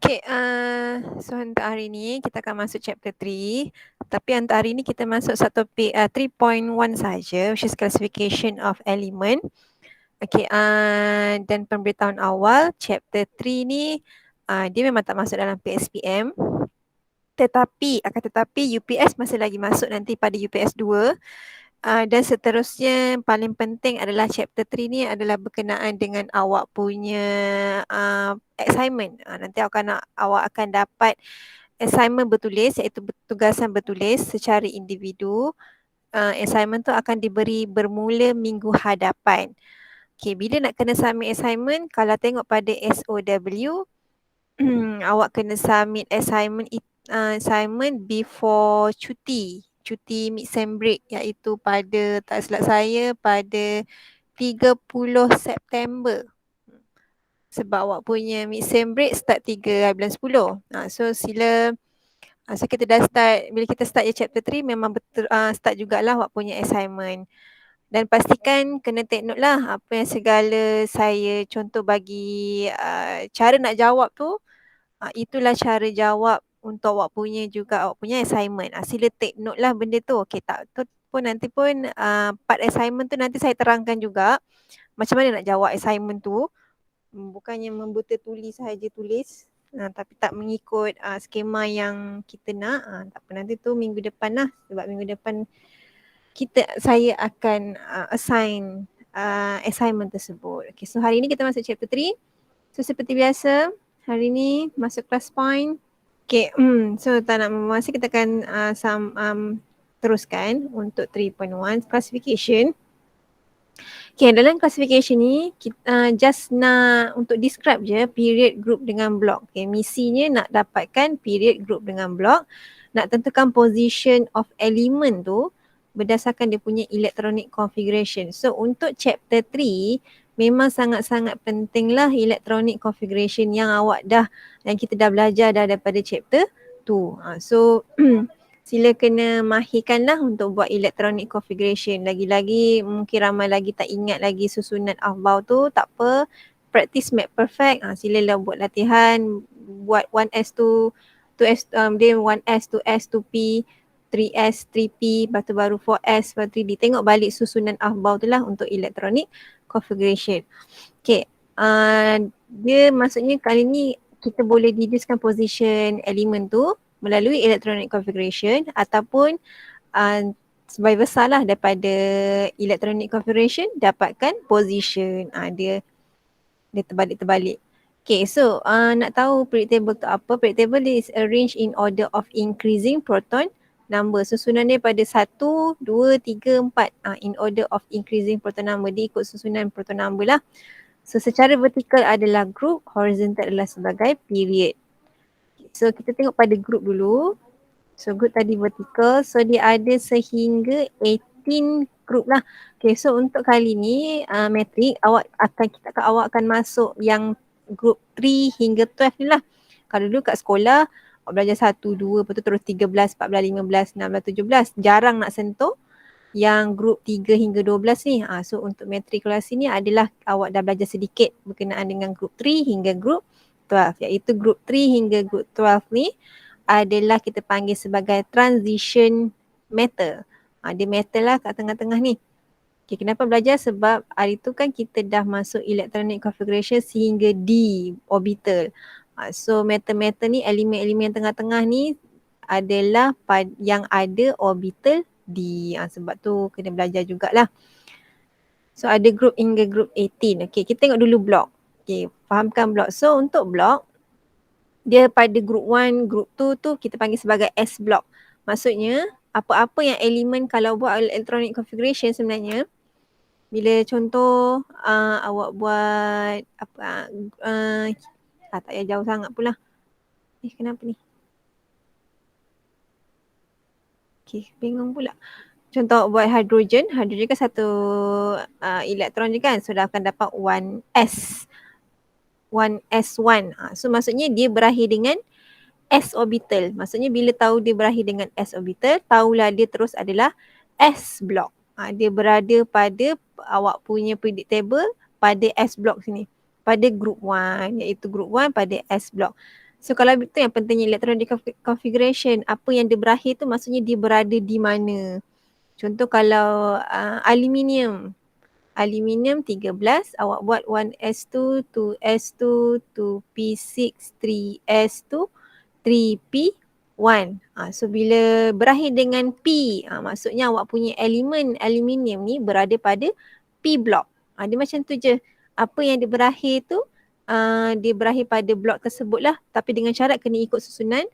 Okay, so untuk hari ni kita akan masuk chapter 3. Tapi untuk hari ni kita masuk satu topik 3.1 saja, which is classification of element. Okay, dan pemberitahuan awal, chapter 3 ni dia memang tak masuk dalam PSPM. Tetapi UPS masih lagi masuk nanti pada UPS 2. Dan seterusnya paling penting adalah chapter 3 ni adalah berkenaan dengan awak punya assignment. Nanti awak akan dapat assignment bertulis, iaitu tugasan bertulis secara individu. Assignment tu akan diberi bermula minggu hadapan. Okay, bila nak kena submit assignment, kalau tengok pada SOW, awak kena submit assignment before cuti mid-sem break, iaitu pada, tak silap saya, pada 30 September. Sebab awak punya mid-sem break start 3 bulan 10. So kita dah start, bila kita start chapter 3 memang betul start jugalah awak punya assignment. Dan pastikan kena take note lah apa yang segala saya contoh bagi cara nak jawab tu, itulah cara jawab untuk awak punya assignment. Sila take note lah benda tu. Okay, tak tu pun nanti pun part assignment tu nanti saya terangkan juga macam mana nak jawab assignment tu. Bukannya membuta tulis sahaja tulis, tapi tak mengikut skema yang kita nak. Tak apa, nanti tu minggu depan lah. Sebab minggu depan saya akan assign assignment tersebut. Okay, so hari ni kita masuk chapter 3. So seperti biasa, hari ni masuk class point. Okay, so tak nak membuang masa, kita akan teruskan untuk 3.1 classification. Okay, dalam classification ni kita just nak untuk describe je period, group dengan block. Okay, misinya nak dapatkan period, group dengan block, nak tentukan position of element tu berdasarkan dia punya electronic configuration. So untuk chapter 3 memang sangat-sangat penting lah electronic configuration yang kita dah belajar daripada chapter 2. So sila kena mahirkan lah untuk buat electronic configuration. Lagi-lagi mungkin ramai lagi tak ingat lagi susunan afbau tu, tak apa. Practice make perfect. Silalah buat latihan, buat 1S tu 2S, dia 1S, 2S, 2P, 3S, 3P, lepas tu baru 4S, lepas 3D. Tengok balik susunan afbau tu lah untuk electronic configuration. Okay, dia maksudnya kali ni kita boleh deducekan position elemen tu melalui electronic configuration ataupun sebagai besar lah daripada electronic configuration dapatkan position. Dia terbalik-terbalik. Okay, so nak tahu period table tu apa? Period table is arranged in order of increasing proton number. Susunan dia pada 1, 2, 3, 4. In order of increasing proton number. Dia ikut susunan proton number lah. So secara vertikal adalah group, horizontal adalah sebagai period. So kita tengok pada group dulu. So group tadi vertical, so dia ada sehingga 18 group lah. Okay, so untuk kali ni metrik awak akan masuk yang group 3 hingga 12 ni lah. Kalau dulu kat sekolah awak belajar 1, 2, lepas tu terus 13, 14, 15, 16, 17. Jarang nak sentuh yang group 3 hingga 12 ni. So untuk matrikulasi ni adalah awak dah belajar sedikit berkenaan dengan group 3 hingga group 12. Iaitu group 3 hingga group 12 ni adalah kita panggil sebagai transition metal. Dia metal lah kat tengah-tengah ni. Okay, kenapa belajar? Sebab hari tu kan kita dah masuk electronic configuration sehingga D orbital. So metal-metal ni, elemen-elemen tengah-tengah ni adalah yang ada orbital D. Sebab tu kena belajar jugalah. So ada group hingga group 18. Okay, kita tengok dulu block. Okay, fahamkan block. So untuk block, dia pada group 1, group 2 tu kita panggil sebagai S block. Maksudnya apa-apa yang elemen kalau buat electronic configuration sebenarnya, bila contoh awak buat apa tak payah jauh sangat pula. Kenapa ni? Okay, bingung pula. Contoh buat hidrogen kan satu elektron je kan, so dah akan dapat 1S. 1S1. So maksudnya dia berakhir dengan S orbital. Maksudnya bila tahu dia berakhir dengan S orbital, tahulah dia terus adalah S block. Dia berada pada awak punya periodic table pada S block sini. Pada group 1, iaitu group 1 pada S block. So kalau itu yang pentingnya electronic configuration, apa yang dia berakhir tu maksudnya dia berada di mana. Contoh kalau aluminium 13, awak buat 1s2, 2s2, 2p6, 3s2, 3p1. So bila berakhir dengan P, maksudnya awak punya elemen aluminium ni berada pada P block. Dia macam tu je. Apa yang dia berakhir tu, dia berakhir pada blok tersebut lah. Tapi dengan syarat kena ikut susunan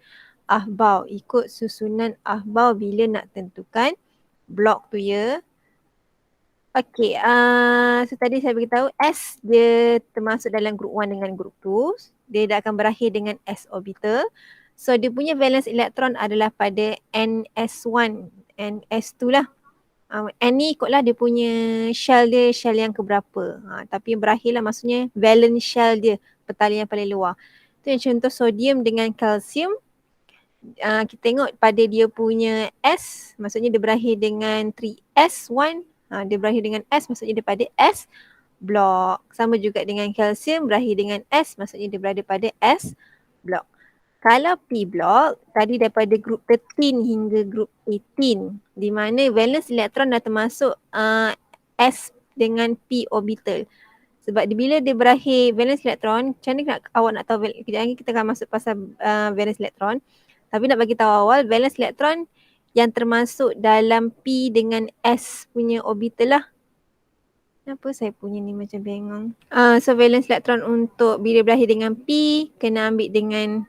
ahbau. Ikut susunan ahbau bila nak tentukan blok tu ya. Okay, so tadi saya beritahu S dia termasuk dalam group 1 dengan group 2. Dia dah akan berakhir dengan S orbital. So dia punya valence elektron adalah pada NS1, NS2 lah. N ni ikutlah dia punya shell dia, shell yang keberapa. Tapi yang berakhir lah maksudnya valence shell dia, petalian paling luar. Tu yang contoh sodium dengan kalsium. Kita tengok pada dia punya S, maksudnya dia berakhir dengan 3S1. Dia berakhir dengan S, maksudnya dia pada S block. Sama juga dengan kalsium berakhir dengan S, maksudnya dia berada pada S block. Kalau P block, tadi daripada group 13 hingga group 18, di mana valence elektron dah termasuk S dengan P orbital. Sebab bila dia berakhir valence elektron, macam mana awak nak tahu, kejap lagi kita akan masuk pasal valence elektron. Tapi nak bagi tahu awal, valence elektron yang termasuk dalam P dengan S punya orbital lah. Kenapa saya punya ni macam bengong? So valence elektron untuk bila berakhir dengan P, kena ambil dengan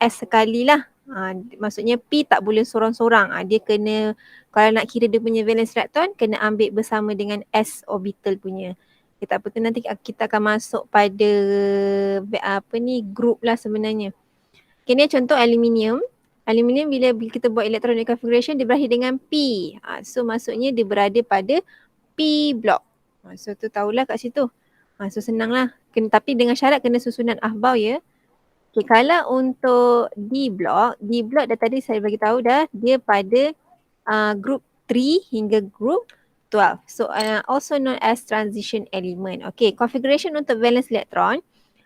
S sekali lah. Maksudnya P tak boleh sorang-sorang. Dia kena, kalau nak kira dia punya valence elektron, kena ambil bersama dengan S orbital punya. Okay, tak apa tu, nanti kita akan masuk pada group lah sebenarnya. Okay, ni contoh aluminium. Aluminium bila kita buat electronic configuration, dia berakhir dengan P. So maksudnya dia berada pada P block. So tu tahulah kat situ. So senang lah. Tapi dengan syarat kena susunan ahbau ya. Okay, kalau untuk D block dah tadi saya bagi tahu dah, dia pada group 3 hingga group 12. So also known as transition element. Okay, configuration untuk valence electron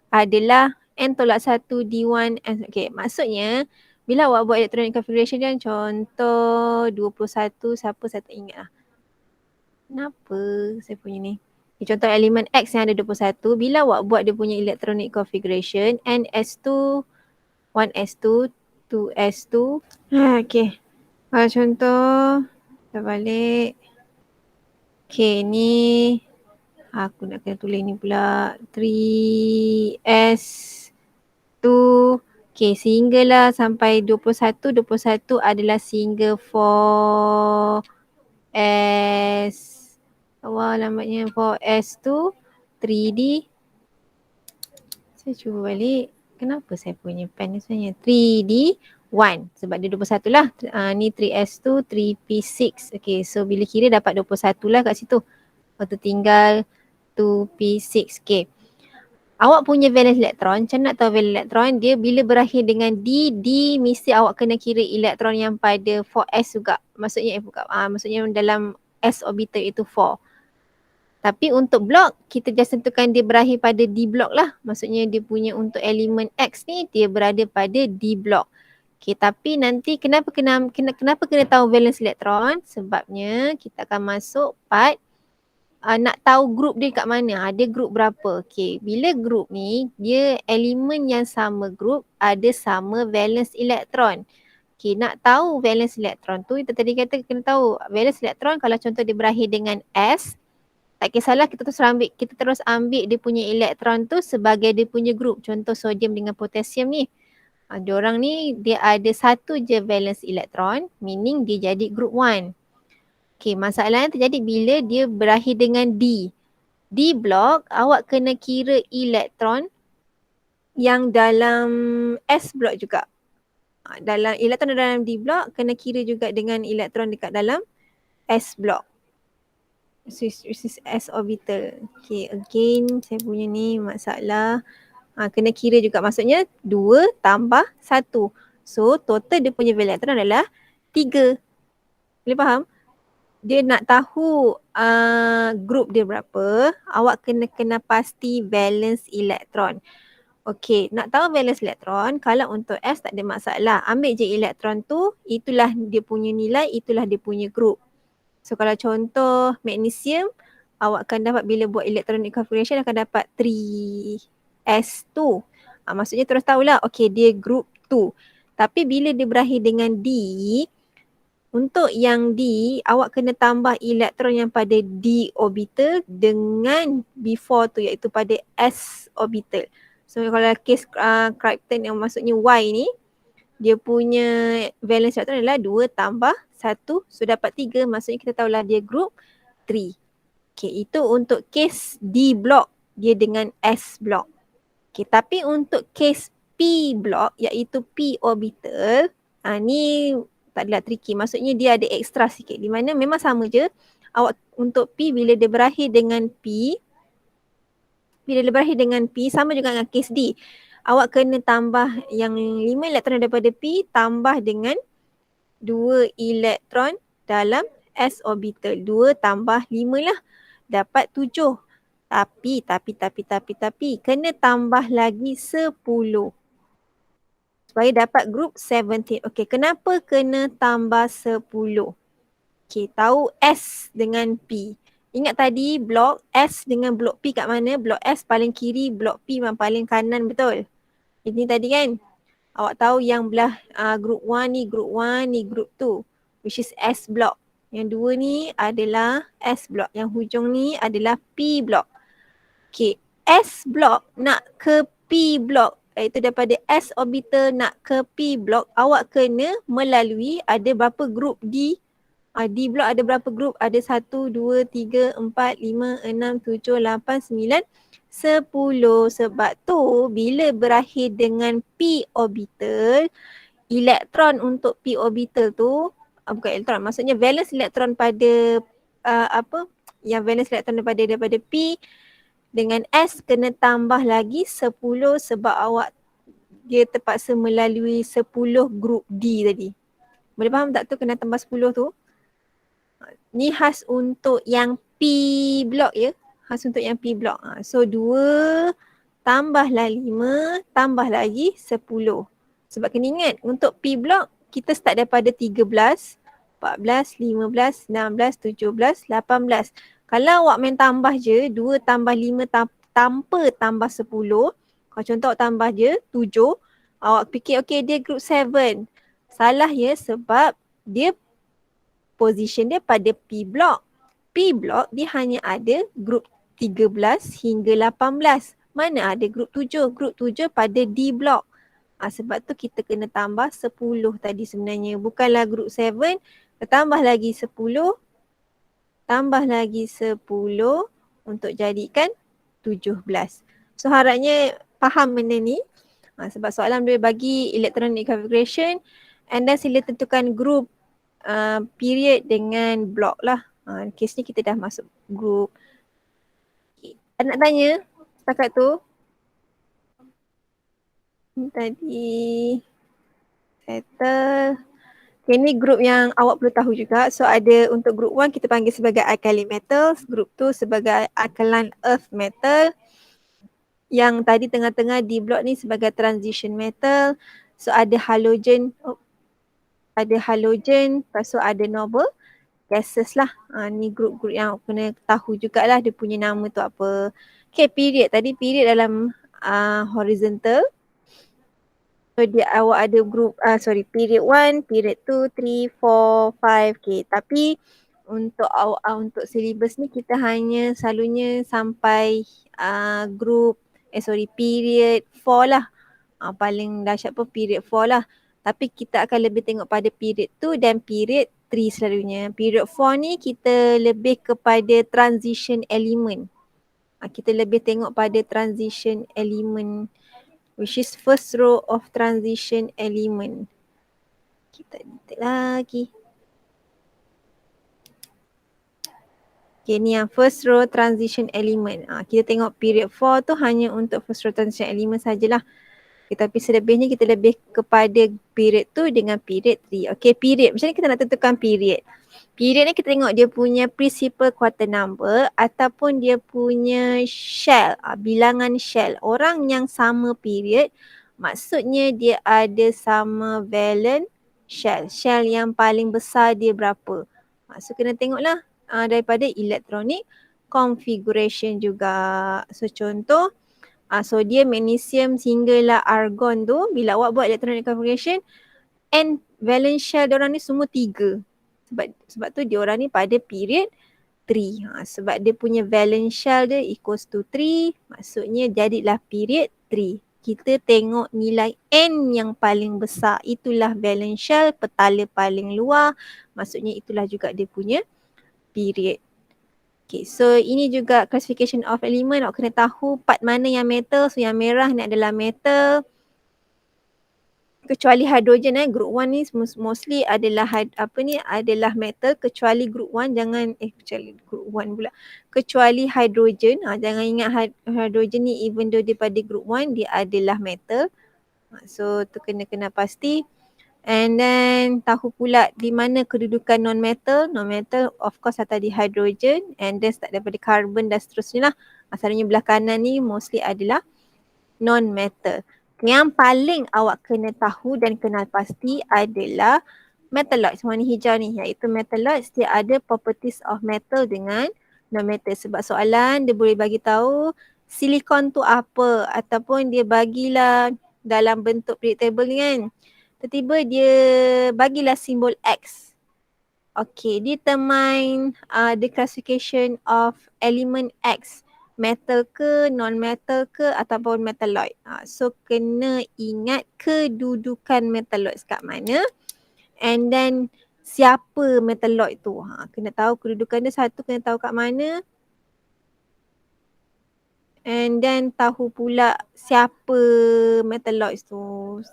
adalah N tolak 1 D1. Okay, maksudnya bila awak buat electronic configuration kan, contoh 21, siapa saya tak ingat lah. Kenapa saya punya ni? Okay, contoh elemen X yang ada 21, bila awak buat dia punya electronic configuration, NS2, 1S2, 2S2. Okay, contoh, kita balik. Okay, ni aku nak kena tulis ni pula. 3S2. Okay, sehinggalah sampai 21. 21 adalah sehingga 4S. Awal alamatnya 4S2. 3D. Saya cuba balik. Kenapa saya punya pen ni sebenarnya? 3D1. Sebab dia 21 lah. Ni 3S2, 3P6. Okay, so bila kira dapat 21 lah kat situ. Lepas tu tinggal 2P6. Okay. Awak punya valence elektron, macam nak tahu valence elektron, dia bila berakhir dengan D mesti awak kena kira elektron yang pada 4S juga. Maksudnya maksudnya dalam S orbital itu 4. Tapi untuk blok, kita just tentukan dia berakhir pada D block lah. Maksudnya dia punya untuk elemen X ni, dia berada pada D block. Okay, tapi nanti kenapa kena tahu valence elektron? Sebabnya kita akan masuk part nak tahu group dia kat mana, ada group berapa. Okay, bila group ni, dia elemen yang sama group, ada sama valence elektron. Okay, nak tahu valence elektron tu, kita tadi kata kena tahu valence elektron kalau contoh dia berakhir dengan S, tak kisahlah kita terus ambil dia punya elektron tu sebagai dia punya group. Contoh sodium dengan potasium ni. Diorang ni dia ada satu je valence elektron, meaning dia jadi group 1. Okay, masalahnya terjadi bila dia berakhir dengan D. D block, awak kena kira elektron yang dalam S block juga. Dalam elektron dalam D block, kena kira juga dengan elektron dekat dalam S block. This is S orbital. Okay, again saya punya ni masalah. Kena kira juga, maksudnya 2 tambah 1. So total dia punya valence elektron adalah 3. Boleh faham? Dia nak tahu group dia berapa, awak kena pasti valence elektron. Okey, nak tahu valence elektron, kalau untuk S tak ada masalah. Ambil je elektron tu, itulah dia punya nilai, itulah dia punya group. So kalau contoh magnesium, awak akan dapat bila buat electronic configuration akan dapat 3s2. Maksudnya terus tahulah, okey dia group 2. Tapi bila dia berakhir dengan D, untuk yang D, awak kena tambah elektron yang pada D orbital dengan before tu iaitu pada S orbital. So kalau case krypton yang maksudnya Y ni, dia punya valence elektron adalah 2 tambah 1, so dapat 3, maksudnya kita tahulah dia group 3. Okay, itu untuk case D block, dia dengan S block. Okay, tapi untuk case P block iaitu P orbital, ni tak adalah tricky. Maksudnya dia ada ekstra sikit di mana memang sama je. Awak untuk P bila dia berakhir dengan P, sama juga dengan case D. Awak kena tambah yang 5 elektron daripada P tambah dengan 2 elektron dalam S orbital. 2 tambah 5 lah. Dapat 7. Tapi kena tambah lagi 10. Supaya dapat group 17. Okey, kenapa kena tambah 10? Okey, tahu S dengan P. Ingat tadi blok S dengan blok P kat mana? Blok S paling kiri, blok P yang paling kanan, betul? Ini tadi kan? Awak tahu yang belah group 1 ni group 1, ni group 2. Which is S block. Yang dua ni adalah S block. Yang hujung ni adalah P block. Okay, S block nak ke P block, iaitu daripada S orbital nak ke P block, awak kena melalui ada berapa group D. D block ada berapa group? Ada 1, 2, 3, 4, 5, 6, 7, 8, 9, 10. Sebab tu bila berakhir dengan P orbital, elektron untuk P orbital tu, bukan elektron, maksudnya valence elektron pada yang valence elektron daripada P dengan S kena tambah lagi 10 sebab awak dia terpaksa melalui 10 group D tadi. Boleh faham tak tu kena tambah 10 tu? Ni khas untuk yang P block ya. Khas untuk yang P block. So 2 tambahlah 5 tambah lagi 10. Sebab kena ingat untuk P block kita start daripada 13, 14, 15, 16, 17, 18. Kalau awak main tambah je, 2 tambah 5 tanpa tambah 10, kalau contoh awak tambah je 7, awak fikir okay dia group 7. Salah ya, sebab dia position dia pada P block. P block dia hanya ada group 13 hingga 18. Mana ada group 7? Group 7 pada D block. Sebab tu kita kena tambah 10 tadi sebenarnya. Bukanlah group 7, tambah lagi 10, tambah lagi 10 untuk jadikan 17. So harapnya faham benda ni. Sebab soalan dia bagi electronic configuration and then sila tentukan group period dengan block lah. Kes ni kita dah masuk group. Okay. Nak tanya setakat tu? Tadi settle. Okay, ni group yang awak perlu tahu juga. So ada untuk group 1 kita panggil sebagai alkali metals, group 2 sebagai alkaline earth metal. Yang tadi tengah-tengah D block ni sebagai transition metal. So ada halogen, lepas tu ada noble gases lah. Ni group-group yang kena tahu jugalah dia punya nama tu apa. Okay, period. Tadi period dalam horizontal. So dia awak ada group, period 1, period 2, 3, 4, 5. Okay, tapi untuk untuk syllabus ni kita hanya selalunya sampai period 4 lah. Paling dahsyat pun period 4 lah. Tapi kita akan lebih tengok pada period 2 dan period 3 selalunya. Period 4 ni kita lebih kepada transition element. Kita lebih tengok pada transition element, which is first row of transition element. Kita detail lagi. Okay, ni yang first row transition element. Kita tengok period 4 tu hanya untuk first row transition element sajalah. Okay, tapi selebihnya kita lebih kepada period 2 dengan period 3. Okay, period. Macam mana kita nak tentukan period? Period ni kita tengok dia punya principal quarter number ataupun dia punya shell, bilangan shell. Orang yang sama period maksudnya dia ada sama valent shell. Shell yang paling besar dia berapa. So kena tengoklah daripada electronic configuration juga. So contoh sodium, magnesium sehinggalah argon tu bila awak buat electronic configuration and valence shell diorang ni semua 3. Sebab tu diorang ni pada period 3. Sebab dia punya valence shell dia equals to 3, maksudnya jadilah period 3. Kita tengok nilai N yang paling besar, itulah valence shell, petala paling luar, maksudnya itulah juga dia punya period. Okay, so ini juga classification of element. Awak kena tahu part mana yang metal. So yang merah ni adalah metal. Kecuali hidrogen group 1 ni mostly adalah adalah metal, kecuali group 1 kecuali group 1 pula. Kecuali hidrogen, jangan ingat hidrogen ni even though dia pada group 1 dia adalah metal. So tu kena pasti. And then tahu pula di mana kedudukan non-metal. Non-metal of course atas di hidrogen, and then start daripada carbon dan seterusnya lah. Asalnya belah kanan ni mostly adalah non-metal. Yang paling awak kena tahu dan kenal pasti adalah metalloids warna hijau ni, iaitu metalloids dia ada properties of metal dengan non-metal. Sebab soalan dia boleh bagi tahu silikon tu apa, ataupun dia bagilah dalam bentuk periodic table ni kan. Tiba-tiba dia bagilah simbol X. Okay, determine the classification of element X. Metal ke, non-metal ke ataupun metalloid. So kena ingat kedudukan metalloids kat mana. And then siapa metalloid tu. Kena tahu kedudukan dia, satu kena tahu kat mana. And then tahu pula siapa metalloids tu.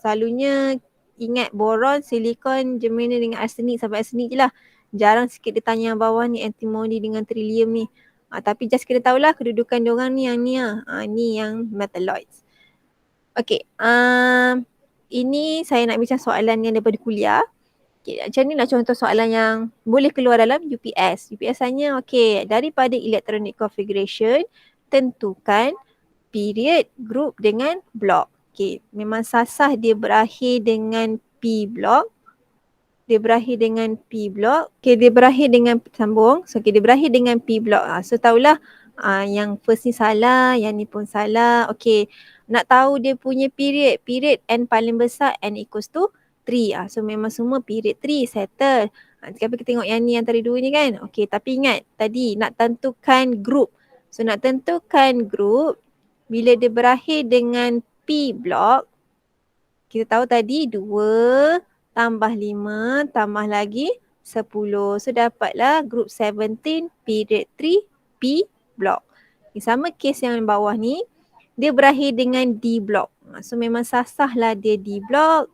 Selalunya ingat boron, silikon, germanium dengan arsenik, sampai arsenik je lah. Jarang sikit dia tanya yang bawah ni, antimony dengan trillium ni. Tapi just kena tahulah kedudukan diorang ni yang ni lah. Ni yang metalloids. Okay, ini saya nak bincang soalan yang daripada kuliah. Okay, macam ni lah contoh soalan yang boleh keluar dalam UPS. UPS hanya daripada electronic configuration, tentukan period, group dengan block. Okay, memang sasah dia berakhir dengan P block. Dia berakhir dengan P block. Okay, dia berakhir dengan sambung. So, dia berakhir dengan P block. So, tahulah yang first ni salah, yang ni pun salah. Okay, nak tahu dia punya period. Period N paling besar, N equals to 3. So, memang semua period 3 settle. Sekarang kita tengok yang ni antara dua ni kan. Okay, tapi ingat tadi nak tentukan group. So, nak tentukan group, bila dia berakhir dengan P block, kita tahu tadi 2 tambah 5 tambah lagi 10. So dapatlah group 17 period 3 P block. Sama case yang bawah ni, dia berakhir dengan D block. So memang sasah lah dia D block,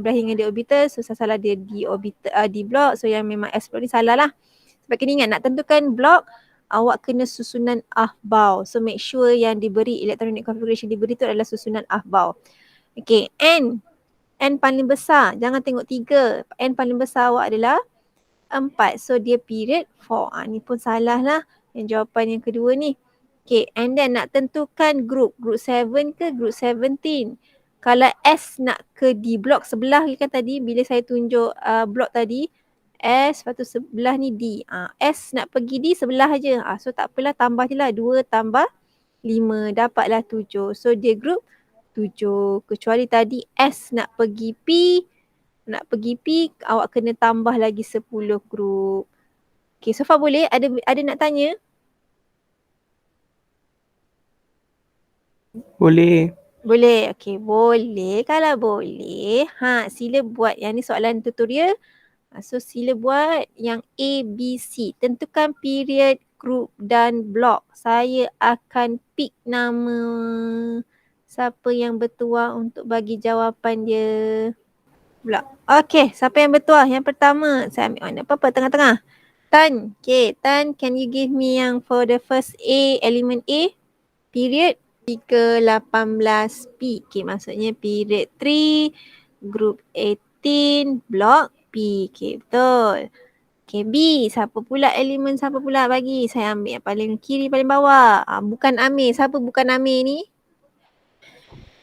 berakhir dengan D orbital. So sasah lah dia D orbital, D block. So yang memang S block ni salah lah. Sebab kena ingat nak tentukan block, awak kena susunan ahbau. So make sure yang diberi electronic configuration diberi tu adalah susunan ahbau. Okay, N paling besar. Jangan tengok 3. N paling besar awak adalah 4. So dia period 4. Ni pun salah lah. Yang jawapan yang kedua ni. Okay, and then nak tentukan group. Group 7 ke group 17. Kalau S nak ke D block sebelah kan tadi bila saya tunjuk block tadi. S, lepas tu sebelah ni D. S nak pergi D sebelah je. So tak apalah, tambah je lah. 2 tambah 5. Dapatlah 7. So dia group 7. Kecuali tadi S nak pergi P. Awak kena tambah lagi 10 group. Okay, so far boleh? Ada nak tanya? Boleh. Boleh. Okay, boleh. Kalau boleh, sila buat. Yang ni soalan tutorial. So sila buat yang A, B, C. Tentukan period, group dan block. Saya akan pick nama siapa yang bertuah untuk bagi jawapan dia. Block. Okay, siapa yang bertuah? Yang pertama, saya ambil warna apa? Tengah-tengah. Tan. Okay, Tan, can you give me yang for the first A, element A? Period. ke 18P. Okay, maksudnya period 3, group 18, block P. Okay, betul. Okay, B. Siapa pula elemen siapa pula bagi? Saya ambil yang paling kiri, paling bawah. Bukan Amir. Siapa bukan Amir ni?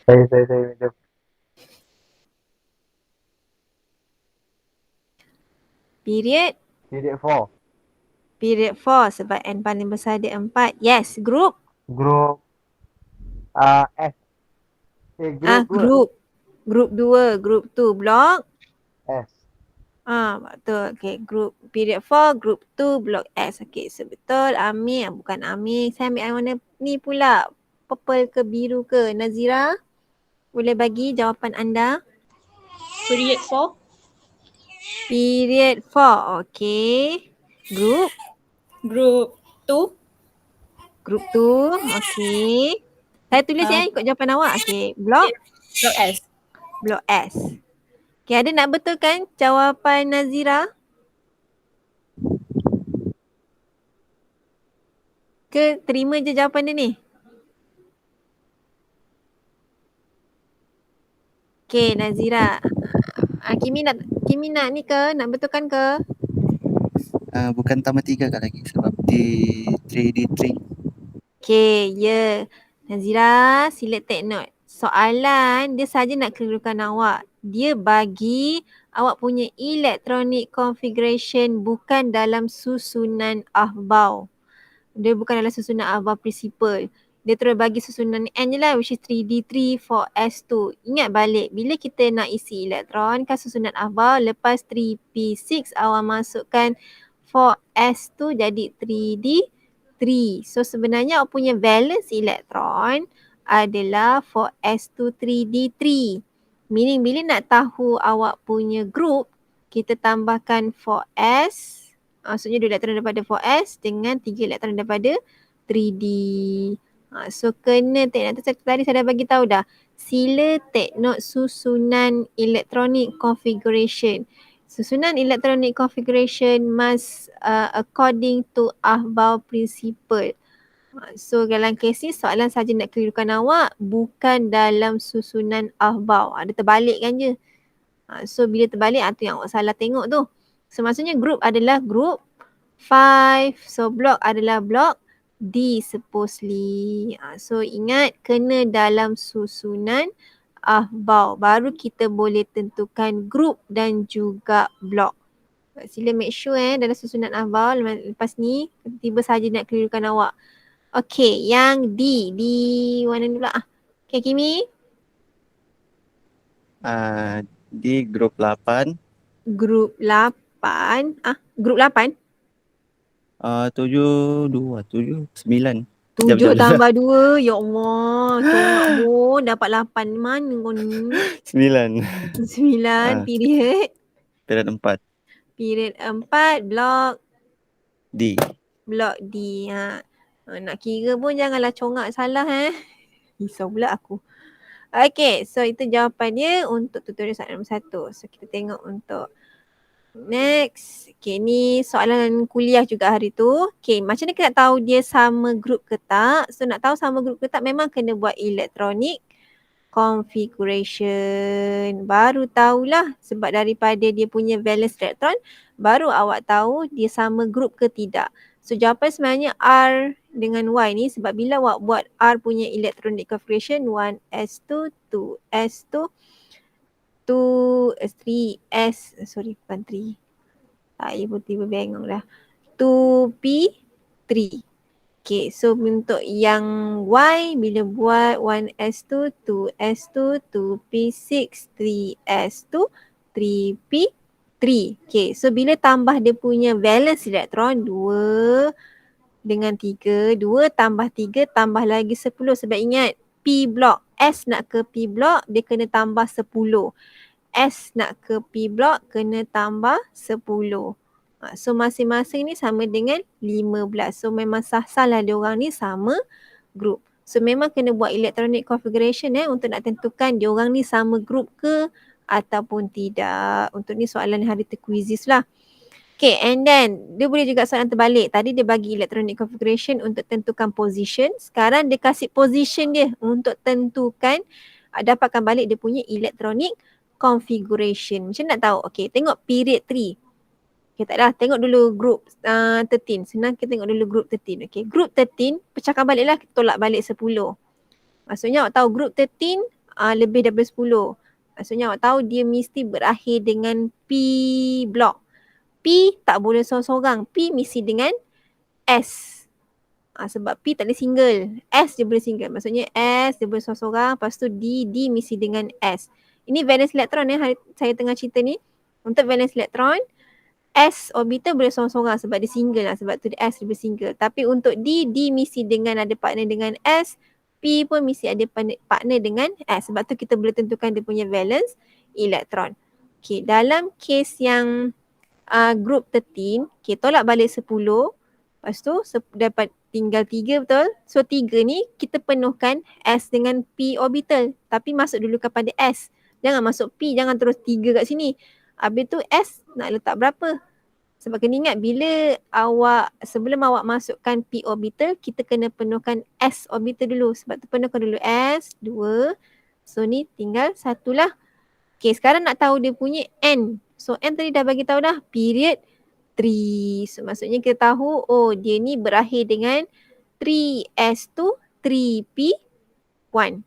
Saya. Period Period 4. Period 4 sebab N paling besar dia 4. Yes, group. Group S. Group 2. Group. Group 2, group 2 block. S. Betul. Okay, group period 4, group 2, block S. Okay, so betul. Amir, bukan Amir. Saya ambil yang mana ni pula? Purple ke biru ke? Nazira, boleh bagi jawapan anda? Period 4. Period 4. Okay. Group. Group 2. Group 2. Okay. Saya tulis ikut jawapan awak. Okay. Block. Block S. Block S. Okay, ada nak betulkan jawapan Nazira? Ke terima je jawapan dia ni? Okay, Nazira. Kimi nak ni ke? Nak betulkan ke? Bukan tambah 3 kan lagi sebab di 3D3. Okay, ya. Nazira, sila take note. Soalan dia saja nak kelirukan awak. Dia bagi awak punya electronic configuration bukan dalam susunan ahbau. Dia bukan dalam susunan ahbau principal. Dia terus bagi susunan N je lah, which is 3D3 for S2. Ingat balik, bila kita nak isi elektron kan susunan ahbau, lepas 3P6 awak masukkan 4S2 jadi 3D3. So sebenarnya awak punya valence elektron adalah 4S2 3D3. Meaning bila nak tahu awak punya group, kita tambahkan 4S. Maksudnya 2 elektron daripada 4S dengan 3 elektron daripada 3D. So kena take note. Tadi saya dah bagi tahu dah. Sila take note susunan electronic configuration. Susunan electronic configuration must according to ahbau principle. So dalam kes ni soalan saja nak kelirukan awak bukan dalam susunan ahbau. Ada terbalik kan je. So bila terbalik tu yang awak salah tengok tu. So maksudnya group adalah group 5. So block adalah block D supposedly. So ingat kena dalam susunan ahbau. Baru kita boleh tentukan group dan juga block. Sila make sure dalam susunan ahbau. Lepas ni tiba saja nak kelirukan awak. Okay, yang D. D mana ni pula? Okay, Kimi. Di grup 8. Grup 8. Grup 8? 7, 2, 7, 9. 7 tambah 2. Ya Allah. Congak pun dapat 8. Mana kau ni? 9. 9. Period. Period 4. Period 4. Blok D. Blok D. Nak kira pun janganlah congak salah Risau pula aku. Okay. So itu jawapannya untuk tutorial soalan nombor 1. So kita tengok untuk next. Okay, ni soalan kuliah juga hari tu. Okay, macam mana kita nak tahu dia sama group ke tak? So nak tahu sama group ke tak memang kena buat electronic configuration. Baru tahulah sebab daripada dia punya valence electron baru awak tahu dia sama group ke tidak. So jawapan sebenarnya R dengan Y ni sebab bila awak buat R punya electronic configuration 1s2, 2s2, 2s3s, sorry bukan 3. Ibu tiba bengong dah. 2p3. Okay, so untuk yang Y bila buat 1s2, 2s2, 2p6, 3s2, 3p3. Okay, so bila tambah dia punya valence elektron 2 dengan 3, 2 tambah 3 tambah lagi 10 sebab ingat P block, S nak ke P block dia kena tambah 10. S nak ke P block kena tambah 10. So masing-masing ni sama dengan 15. So memang sah-sah lah diorang ni sama group. So memang kena buat electronic configuration untuk nak tentukan diorang ni sama group ke ataupun tidak. Untuk ni soalan hari tu quizzes lah. Okay, and then dia boleh juga soalan terbalik. Tadi dia bagi electronic configuration untuk tentukan position. Sekarang dia kasih position dia untuk tentukan, dapatkan balik dia punya electronic configuration. Macam nak tahu? Okay, tengok period 3. Okay, tak dah. Tengok dulu group 13. Senang kita tengok dulu group 13. Okay, group 13, pecahkan balik lah. Kita tolak balik 10. Maksudnya awak tahu group 13 lebih daripada 10. Maksudnya awak tahu dia mesti berakhir dengan P block. P tak boleh seorang-seorang. P mesti dengan S. Sebab P tak boleh single. S dia boleh single. Maksudnya S dia boleh seorang-seorang. Lepas tu D mesti dengan S. Ini valence electron saya tengah cerita ni. Untuk valence electron, S orbital boleh seorang-seorang sebab dia single lah. Sebab tu S dia boleh single. Tapi untuk D mesti dengan ada partner dengan S. P pun mesti ada partner dengan S. Sebab tu kita boleh tentukan dia punya valence electron. Okay, dalam case yang group 13, okay, tolak balik 10. Lepas tu dapat tinggal 3, betul? So 3 ni kita penuhkan S dengan P orbital. Tapi masuk dulu kepada S. Jangan masuk P, jangan terus 3 kat sini. Habis tu S nak letak berapa? Sebab kena ingat bila sebelum awak masukkan P orbital, kita kena penuhkan S orbital dulu. Sebab tu penuhkan dulu S, 2. So ni tinggal 1 lah. Okay, sekarang nak tahu dia punya N. So N tadi dah bagi tahu dah, period 3. So maksudnya kita tahu, dia ni berakhir dengan 3S2, 3P1.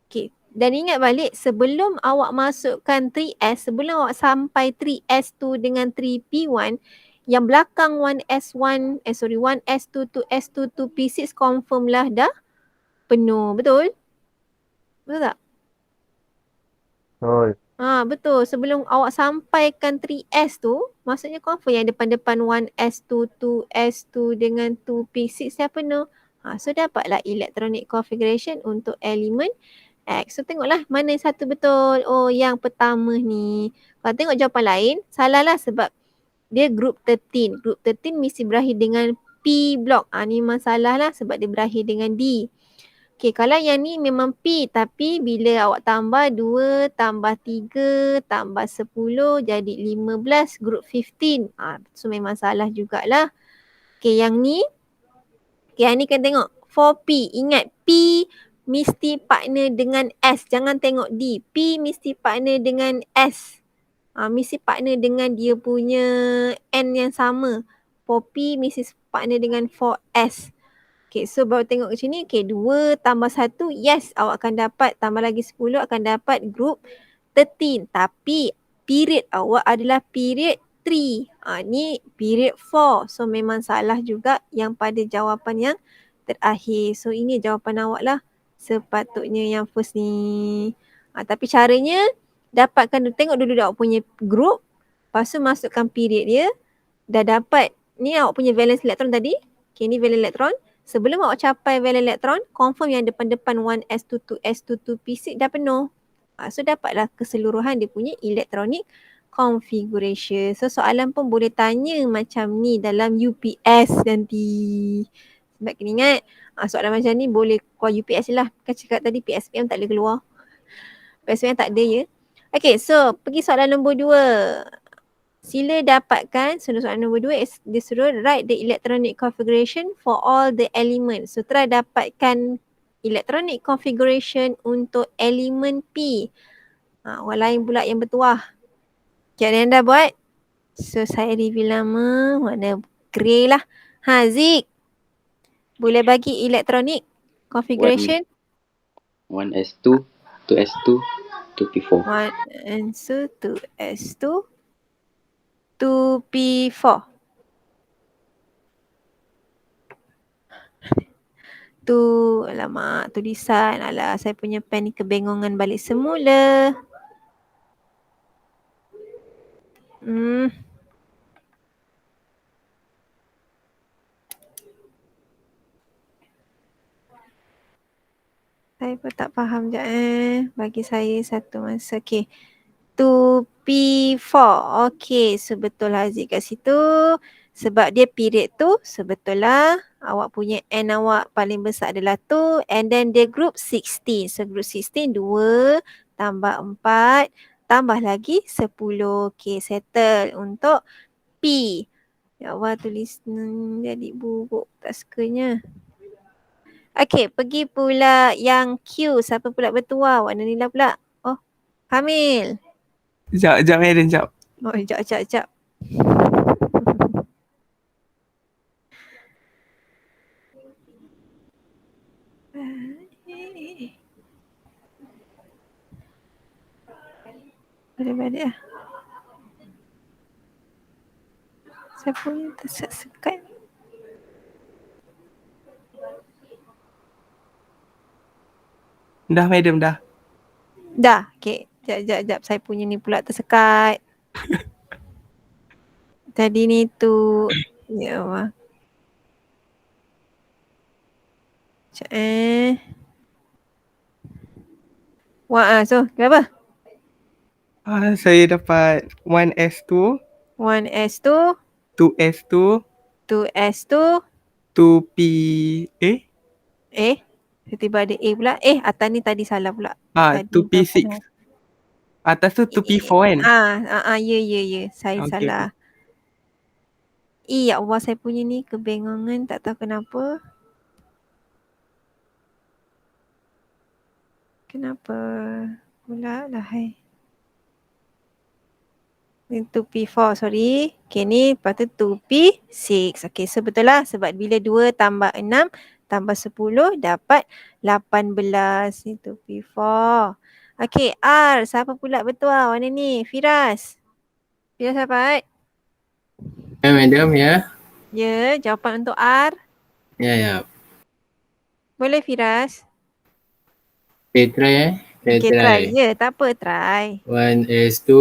Okay, dan ingat balik sebelum awak masukkan 3S, sebelum awak sampai 3S2 dengan 3P1, yang belakang 1S1, 1S2, 2S2, 2P6 confirm lah dah penuh. Betul? Betul tak? Betul. Betul. Sebelum awak sampaikan 3S tu, maksudnya confirm yang depan-depan 1S2, 2S2 dengan 2P6 dah penuh. So dapatlah electronic configuration untuk elemen X. So tengoklah mana satu betul. Yang pertama ni. Kalau tengok jawapan lain, salah lah sebab dia group 13. Group 13 mesti berakhir dengan P block. Ni masalah lah sebab dia berakhir dengan D. Okay, kalau yang ni memang P, tapi bila awak tambah 2, tambah 3, tambah 10, jadi 15, group 15. So memang salah jugalah. Okay, yang ni kan tengok 4P. Ingat, P mesti partner dengan S. Jangan tengok D. P mesti partner dengan S. Mesti partner dengan dia punya N yang sama. 4P mesti partner dengan 4S. Okay, so baru tengok macam ni. Okay, 2 tambah 1, yes, awak akan dapat. Tambah lagi 10, akan dapat group 13. Tapi period awak adalah period 3. Ni period 4. So memang salah juga yang pada jawapan yang terakhir. So ini jawapan awak lah. Sepatutnya yang first ni. Tapi caranya, dapatkan, tengok dulu awak punya group. Lepas tu masukkan period dia. Dah dapat, ni awak punya valence electron tadi. Okay, ni valence electron. Sebelum awak capai valence electron, confirm yang depan-depan 1S2, 2S2, 2P6 dah penuh. So dapatlah keseluruhan dia punya electronic configuration. So soalan pun boleh tanya macam ni dalam UPS nanti. Sebab kena ingat, soalan macam ni boleh keluar UPS je lah. Kan cakap tadi PSPM tak boleh keluar. PSPM tak ada ya. Okay, so pergi soalan nombor 2. Sila dapatkan, soalan nombor 2 dia suruh write the electronic configuration for all the elements. So try dapatkan electronic configuration untuk elemen P. Orang lain pula yang bertuah. Okay, ada yang dah buat? So saya review lama, warna grey lah. Zik, boleh bagi electronic configuration? 1S2, 2S2, 2P4. 1S2, 2S2, 2P4. Alamak, tulisan. Alah, saya punya pen ni kebengongan balik semula. Saya pun tak faham sekejap Bagi saya satu masa. Okay. 2P4. Okay, so betul Haziq kat situ. Sebab dia period tu, sebetul lah awak punya N awak paling besar adalah 2 and then dia group 16. So group 16, 2 tambah 4 tambah lagi 10. Okay, settle untuk P. Ya Allah, tulis jadi buruk tak sukanya. Okay, pergi pula yang Q. Siapa pula bertuah? Warna nila pula. Oh, Kamil. Sekejap madam, sekejap. Oh, sekejap. Balik lah. Saya punya tersekat. Dah madam, dah. Dah, okay. Sekejap. Saya punya ni pula tersekat. Tadi ni tu. Ya Allah. Sekejap Wah, so kenapa? Saya dapat 1S2, 1S2, 2S2, 2S2, 2P. tiba-tiba ada A pula. Atas ni tadi salah pula. Tadi 2P6. Atas tu 2P4 kan? Ya. Saya Okay. salah. Ya Allah, saya punya ni kebengangan, tak tahu kenapa. Kenapa pula lah Ni 2P4, sorry. Okay, ni lepas tu 2P6. Okay, so betul lah. Sebab bila 2 tambah 6 tambah 10 dapat 18. Ni 2P4. Okay, R. Siapa pula bertuah warna ni? Firas. Firas dapat? Ya, madam, ya. Ya, jawapan untuk R. Ya. Boleh Firas? Okay, try Okay, try. Ya, tak apa, try. 1S2,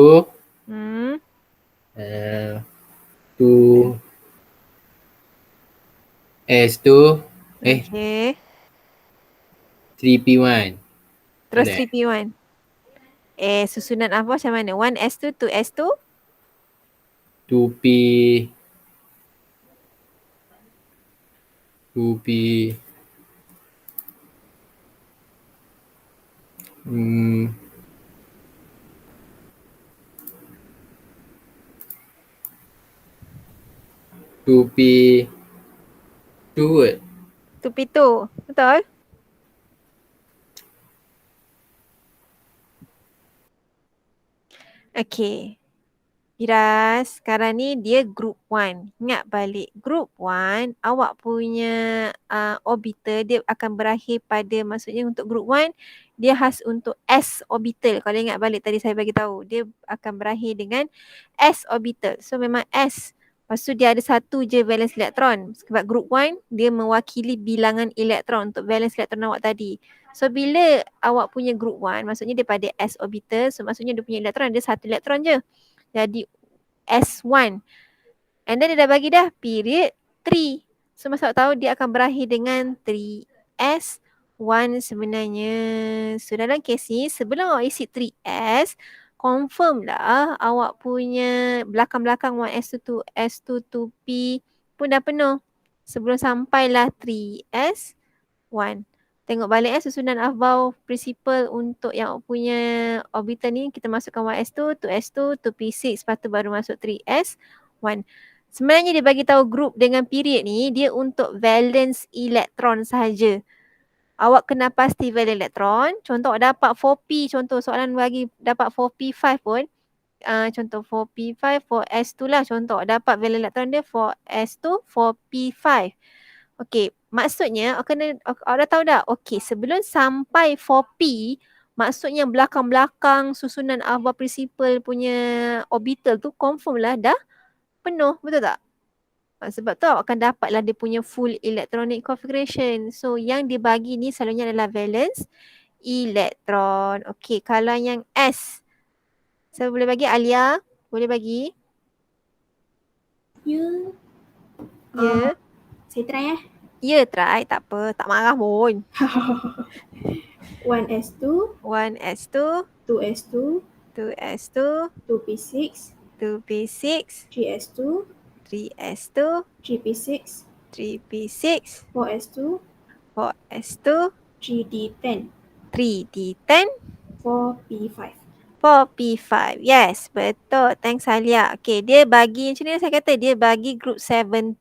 2S2, Okay. 3P1. Terus Boleh. 3P1. Susunan apa macam mana? 1S2, 2S2? 2P 2P2 2P2. Betul? Okay. Firas, sekarang ni dia group 1. Ingat balik, group 1, awak punya orbital dia akan berakhir pada, maksudnya untuk group 1, dia khas untuk S orbital. Kalau ingat balik tadi saya bagi tahu, dia akan berakhir dengan S orbital. So memang S. Lepas tu dia ada satu je valence elektron. Sebab group 1, dia mewakili bilangan elektron untuk valence elektron awak tadi. So bila awak punya group 1, maksudnya dia pada S orbital, so maksudnya dia punya elektron ada satu elektron je. Jadi S1. And then dia dah bagi dah period 3. So masa awak tahu dia akan berakhir dengan 3S1 sebenarnya. So dalam kes ni sebelum awak isi 3S, confirm lah awak punya belakang-belakang 1S2, 2S2, 2P pun dah penuh. Sebelum sampailah 3S1. Tengok balik susunan Aufbau principle untuk yang awak punya orbital ni. Kita masukkan 1S2, 2S2, 2P6, lepas tu baru masuk 3S1. Sebenarnya dia bagi tahu group dengan period ni dia untuk valence elektron sahaja. Awak kena pasti valence elektron. Contoh awak dapat 4P, contoh soalan bagi dapat 4P5 pun. Contoh 4P5, 4S2 lah. Contoh awak dapat valence elektron dia 4S2, 4P5. Okey, maksudnya awak dah tahu dah. Okey, sebelum sampai 4P, maksudnya belakang-belakang susunan Aufbau principle punya orbital tu confirm lah dah penuh, betul tak? Sebab tu awak akan dapatlah dia punya full electronic configuration. So yang dibagi ni selalunya adalah valence elektron. Okey, kalau yang S, saya boleh bagi Alia? Boleh bagi? Ya. Ya. Saya try Ya, try. Tak apa. Tak marah pun. 1S2, 1S2, 2S2, 2S2, 2P6, 2P6, 3S2, 3S2, 3P6, 3P6, 4S2, 4S2, 3D10, 3D10, 4P5. for P5. Yes, betul. Thanks Halia. Okay, dia bagi, macam ni saya kata, dia bagi group 17.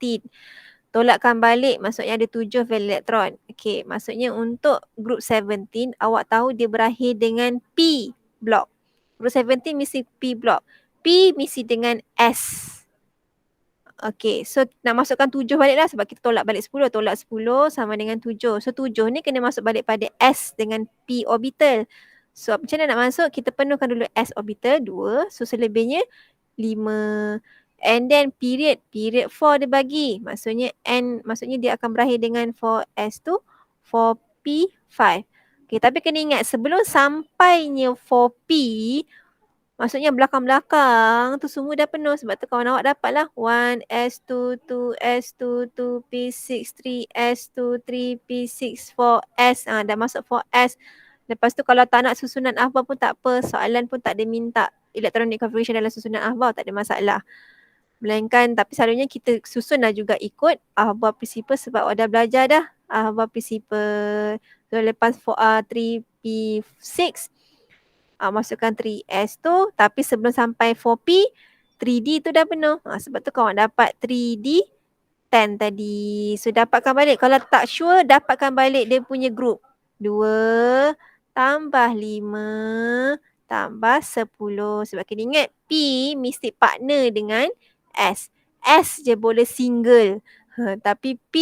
Tolakkan balik, maksudnya ada 7 valence elektron. Okay, maksudnya untuk group 17, awak tahu dia berakhir dengan P block. Group 17 mesti P block. P mesti dengan S. Okay, so nak masukkan 7 balik lah sebab kita tolak balik 10. Tolak 10 sama dengan 7. So 7 ni kena masuk balik pada S dengan P orbital. So macam mana nak masuk? Kita penuhkan dulu S orbital 2. So selebihnya 5. And then period 4 dia bagi. Maksudnya dia akan berakhir dengan 4S2, 4P5. Okay, tapi kena ingat sebelum sampainya 4P, maksudnya belakang-belakang tu semua dah penuh. Sebab tu kawan awak dapatlah 1S2, 2S2, 2P6, 3S2, 3P6, 4S. Dah masuk 4S. Lepas tu kalau tak nak susunan akhbar pun tak apa. Soalan pun tak ada minta electronic configuration dalam susunan akhbar, tak ada masalah. Melainkan tapi selalunya kita susun dah juga ikut akhbar prinsipal sebab awak dah belajar dah akhbar prinsipal. So lepas 3P6 masukkan 3S tu, tapi sebelum sampai 4P 3D tu dah penuh. Sebab tu kawan dapat 3D 10 tadi. So dapatkan balik. Kalau tak sure, dapatkan balik dia punya group. 2 tambah 5 tambah 10. Sebab kena ingat P mesti partner dengan S. S je boleh single. Tapi P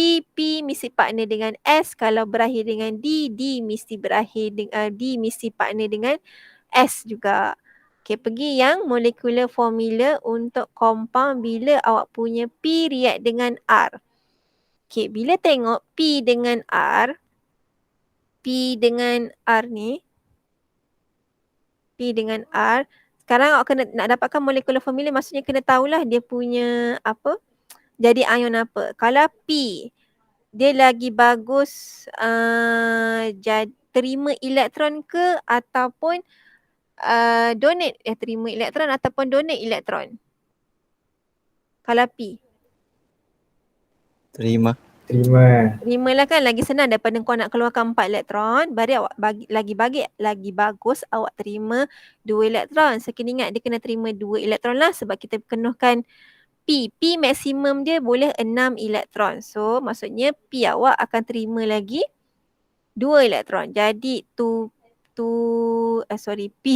mesti partner dengan S. Kalau berakhir dengan D mesti berakhir dengan D mesti partner dengan S juga. Okay, pergi yang molecular formula untuk compound bila awak punya P react dengan R. Okay, bila tengok P dengan R ni, P dengan R, sekarang awak kena nak dapatkan molecular formula, maksudnya kena tahulah dia punya apa, jadi ion apa. Kalau P, dia lagi bagus terima elektron ke ataupun donate, terima elektron ataupun donate elektron. Kalau P. Terima. Terimalah kan, lagi senang daripada kau nak keluarkan 4 elektron. Baru awak lagi bagus awak terima 2 elektron. So kena ingat dia kena terima 2 elektron lah sebab kita penuhkan P. P maksimum dia boleh 6 elektron. So maksudnya P awak akan terima lagi 2 elektron. Jadi P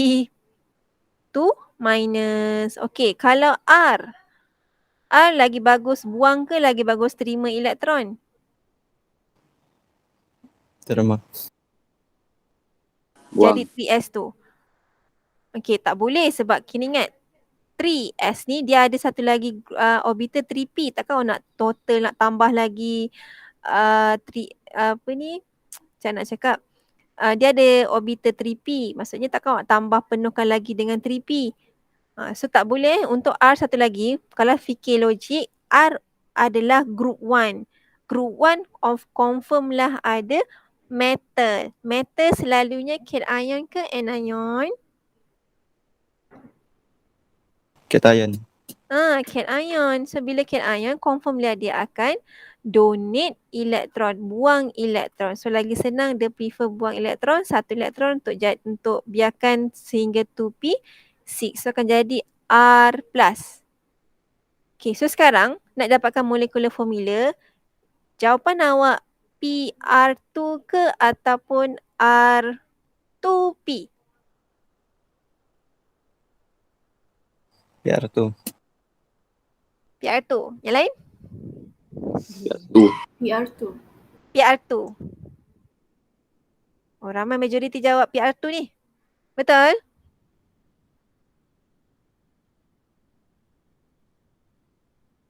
2 minus. Okay, kalau R lagi bagus buang ke lagi bagus terima elektron? Terima. Buang. Jadi 3S tu. Okay, tak boleh sebab kena ingat 3S ni dia ada satu lagi orbital 3P. Takkan nak total nak tambah lagi macam nak cakap, dia ada orbital 3P. Maksudnya takkan awak tambah penuhkan lagi dengan 3P. So tak boleh. Untuk R satu lagi, kalau fikir logik, R adalah group 1. Group 1 of confirm lah ada metal. Metal selalunya cation ke anion? Cation. Cation. So bila cation, confirm lah dia akan donate elektron, buang elektron. So lagi senang dia prefer buang elektron, 1 elektron untuk biarkan sehingga 2P6. So akan jadi R+. Okay, so sekarang nak dapatkan molecular formula, jawapan awak PR2 ke ataupun R2P? PR2. PR2. Yang lain? PR2. PR2. Oh, ramai majoriti jawab PR2 ni. Betul?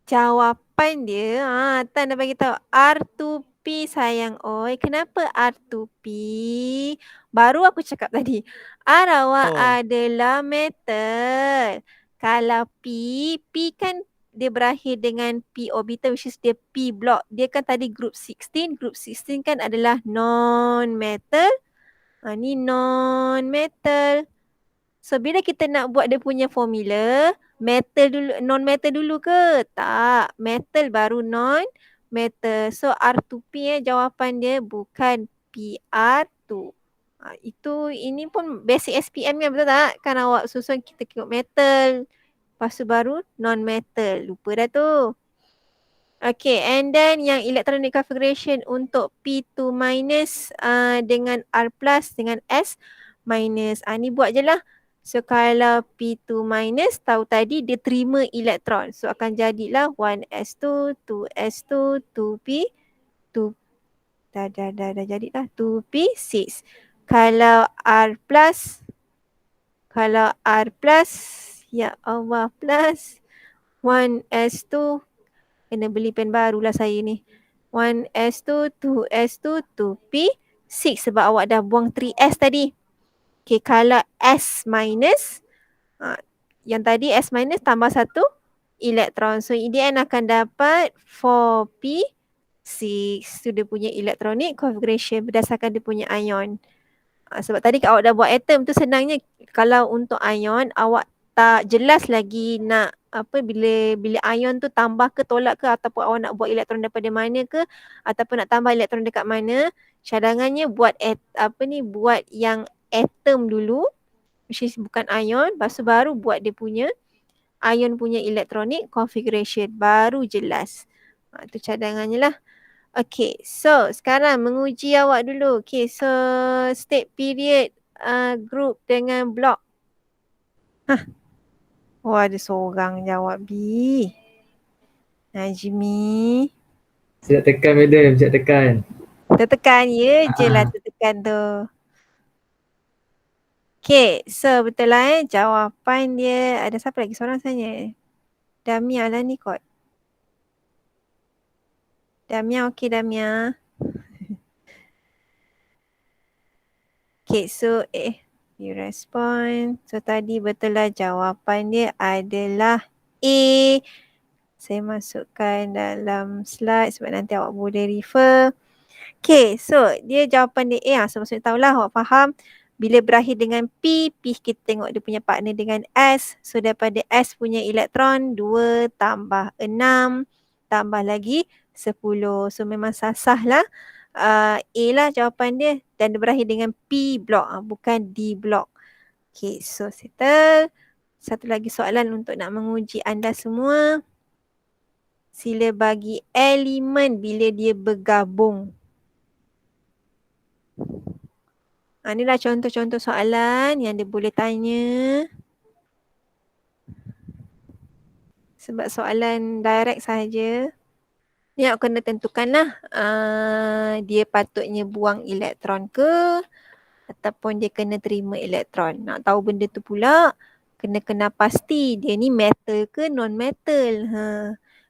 Jawapan dia, Tan dah bagi tahu R2P sayang. Oi, kenapa R2P? Baru aku cakap tadi. R awak adalah metal. Kalau P kan dia berakhir dengan P orbital, which is dia P block. Dia kan tadi group 16. Group 16 kan adalah non-metal. Ni non-metal. So bila kita nak buat dia punya formula, metal dulu, non-metal dulu ke? Tak. Metal baru non-metal. So R2P jawapan dia bukan PR2. Ini pun basic SPM kan, betul tak? Kan awak susun kita tengok metal, lepas tu baru non-metal. Lupa dah tu. Okay, and then yang electronic configuration untuk P2 minus dengan R plus dengan S minus. Ni buat je lah. So kalau P2 minus, tahu tadi dia terima elektron. So akan jadilah 1s2, 2s2, 2p, 2 dah jadilah 2p6. Kalau R plus, ya Allah, plus 1s2, kena beli pen barulah saya ni. 1s2, 2s2, 2p6 sebab awak dah buang 3s tadi. Okay, kalau S minus, yang tadi S minus tambah 1 elektron. So in the end akan dapat 4p6. So dia punya electronic configuration berdasarkan dia punya ion. Sebab tadi awak dah buat atom tu, senangnya kalau untuk ion awak tak jelas lagi nak bila ion tu tambah ke tolak ke, ataupun awak nak buat elektron daripada mana ke, ataupun nak tambah elektron dekat mana, cadangannya buat buat yang atom dulu, which is bukan ion, lepas tu baru buat dia punya ion punya electronic configuration, baru jelas. Tu cadangannya lah. Okay, so sekarang menguji awak dulu. Okay, so state period group dengan block. Ada seorang jawab B. Najmi. Siap tekan madam, siap tekan. Tertekan je lah tertekan tu. Okay, so betul lah jawapan dia. Ada siapa lagi seorang sebenarnya? Damia lah ni kot. Damia, okay Damia. Okay, so you respond. So tadi betul lah jawapan dia adalah A. Saya masukkan dalam slide sebab nanti awak boleh refer. Okay, so dia jawapan dia A. So maksudnya tahulah, awak faham. Bila berakhir dengan P kita tengok dia punya partner dengan S. So daripada S punya elektron 2 tambah 6 tambah lagi 10. So memang sah lah. A lah jawapan dia, dan dia berakhir dengan P block, bukan D block. Okay, so settle. Satu lagi soalan untuk nak menguji anda semua. Sila bagi elemen bila dia bergabung. Inilah contoh-contoh soalan yang dia boleh tanya. Sebab soalan direct sahaja. Ni awak kena tentukanlah dia patutnya buang elektron ke ataupun dia kena terima elektron. Nak tahu benda tu pula, kena pasti dia ni metal ke non-metal.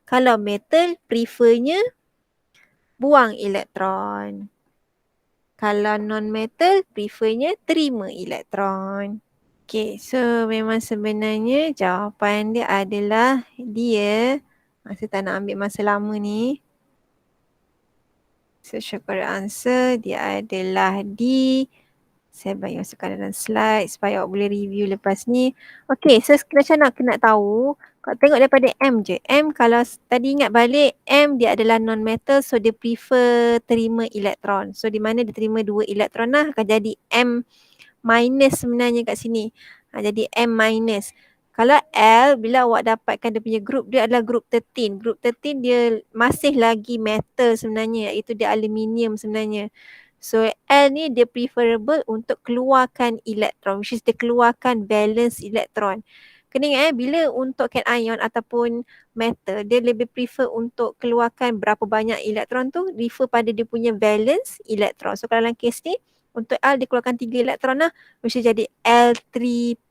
Kalau metal, prefernya buang elektron. Kalau non-metal, prefernya terima elektron. Okay, so memang sebenarnya jawapan dia adalah dia. Saya tak nak ambil masa lama ni. So, correct answer dia adalah D. Saya bagi masukkan dalam slide supaya awak boleh review lepas ni. Okay, so macam nak kena tahu. Kau tengok daripada M je. M kalau tadi ingat balik, M dia adalah non-metal, so dia prefer terima elektron. So di mana dia terima 2 elektron lah, akan jadi M minus sebenarnya kat sini. Jadi M minus. Kalau L, bila awak dapatkan dia punya group, dia adalah group 13. Group 13 dia masih lagi metal sebenarnya, iaitu dia aluminium sebenarnya. So L ni dia preferable untuk keluarkan elektron, which is dia keluarkan valence elektron. Kena ingat bila untuk cation ataupun metal, dia lebih prefer untuk keluarkan berapa banyak elektron tu, refer pada dia punya valence elektron. So kalau dalam kes ni, untuk L dia keluarkan 3 elektron lah, which is jadi L3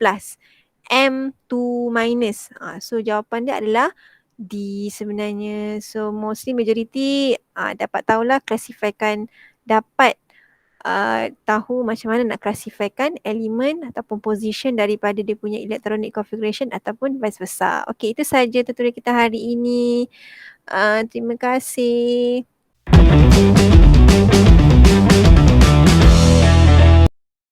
plus, M2 minus. So jawapan dia adalah D sebenarnya. So mostly majority dapat tahulah klasifikan, dapat tahu macam mana nak klasifikan elemen ataupun position daripada dia punya electronic configuration ataupun vice versa. Okay, itu sahaja tutorial kita hari ini. Terima kasih.